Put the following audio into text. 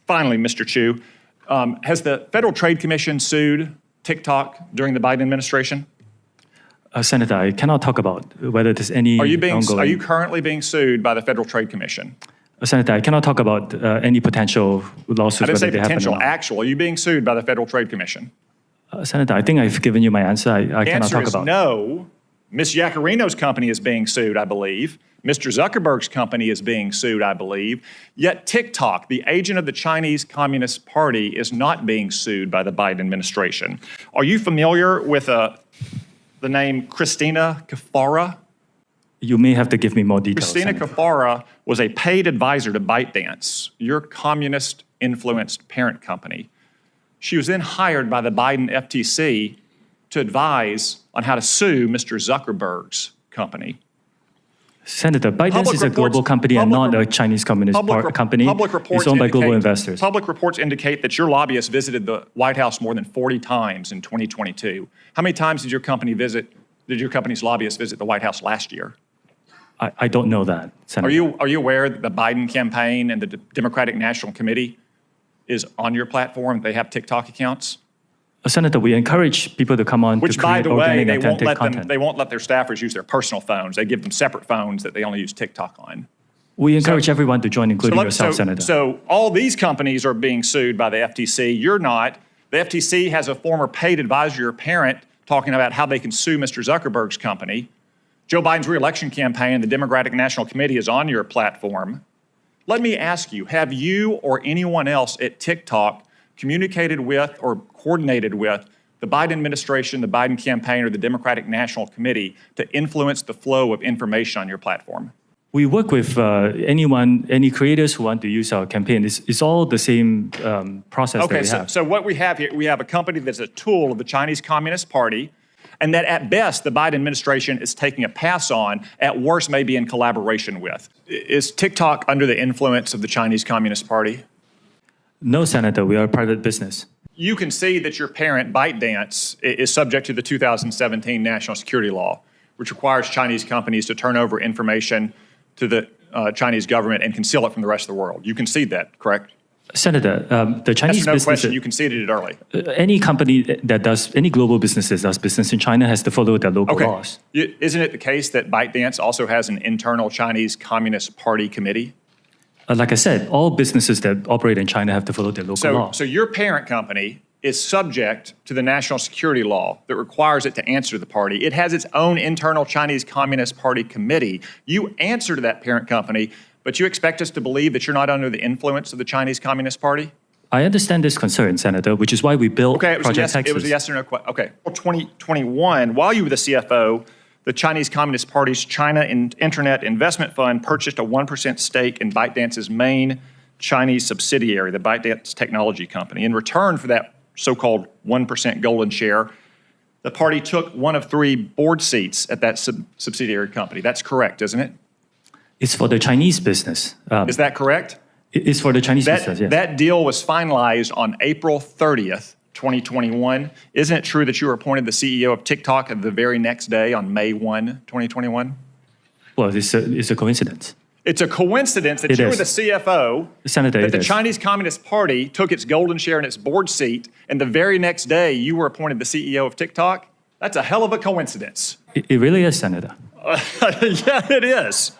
Finally, Mr. Chu, has the Federal Trade Commission sued TikTok during the Biden administration? Senator, I cannot talk about whether there's any ongoing... Are you currently being sued by the Federal Trade Commission? Senator, I cannot talk about any potential lawsuits. I didn't say potential, actual. Are you being sued by the Federal Trade Commission? Senator, I think I've given you my answer. I cannot talk about... The answer is no. Ms. Yaccarino's company is being sued, I believe. Mr. Zuckerberg's company is being sued, I believe. Yet TikTok, the agent of the Chinese Communist Party, is not being sued by the Biden administration. Are you familiar with the name Christina Kafara? You may have to give me more details. Christina Kafara was a paid advisor to ByteDance, your communist-influenced parent company. She was then hired by the Biden FTC to advise on how to sue Mr. Zuckerberg's company. Senator, ByteDance is a global company and not a Chinese communist company. It's owned by global investors. Public reports indicate that your lobbyist visited the White House more than 40 times in 2022. How many times did your company's lobbyist visit the White House last year? I don't know that, Senator. Are you aware that the Biden campaign and the Democratic National Committee is on your platform? They have TikTok accounts? Senator, we encourage people to come on Which, to create organic, authentic content. They won't let their staffers use their personal phones. They give them separate phones that they only use TikTok on. We encourage everyone to join, including yourself, Senator. So all these companies are being sued by the FTC. You're not. The FTC has a former paid advisor, your parent, talking about how they can sue Mr. Zuckerberg's company. Joe Biden's re-election campaign, the Democratic National Committee, is on your platform. Let me ask you, have you or anyone else at TikTok communicated with or coordinated with the Biden administration, the Biden campaign, or the Democratic National Committee to influence the flow of information on your platform? We work with any creators who want to use our campaign. It's all the same process that we have. So what we have here, we have a company that's a tool of the Chinese Communist Party, and that at best the Biden administration is taking a pass on, at worst maybe in collaboration with. Is TikTok under the influence of the Chinese Communist Party? No, Senator, we are a private business. You can see that your parent, ByteDance, is subject to the 2017 national security law, which requires Chinese companies to turn over information to the Chinese government and conceal it from the rest of the world. You concede that, correct? Senator, the Chinese business... No question, you conceded it early. Any company that does, any global business that does business in China has to follow their local laws. Isn't it the case that ByteDance also has an internal Chinese Communist Party committee? Like I said, all businesses that operate in China have to follow their local law. So your parent company is subject to the national security law that requires it to answer to the party. It has its own internal Chinese Communist Party committee. You answer to that parent company, but you expect us to believe that you're not under the influence of the Chinese Communist Party? I understand this concern, Senator, which is why we built Project Texas. It was a yes or no question. Okay. 2021, while you were the CFO, the Chinese Communist Party's China Internet Investment Fund purchased a 1% stake in ByteDance's main Chinese subsidiary, the ByteDance technology company. In return for that so-called 1% golden share, the party took one of 3 board seats at that subsidiary company. That's correct, isn't it? It's for the Chinese business. Is that correct? It's for the Chinese business, yes. That deal was finalized on April 30th, 2021. Isn't it true that you were appointed the CEO of TikTok the very next day on May 1, 2021? Well, it's a coincidence. It's a coincidence that you were the CFO, Senator, that the Chinese Communist Party took its golden share in its board seat, and the very next day you were appointed the CEO of TikTok? That's a hell of a coincidence. It really is, Senator. Yeah, it is.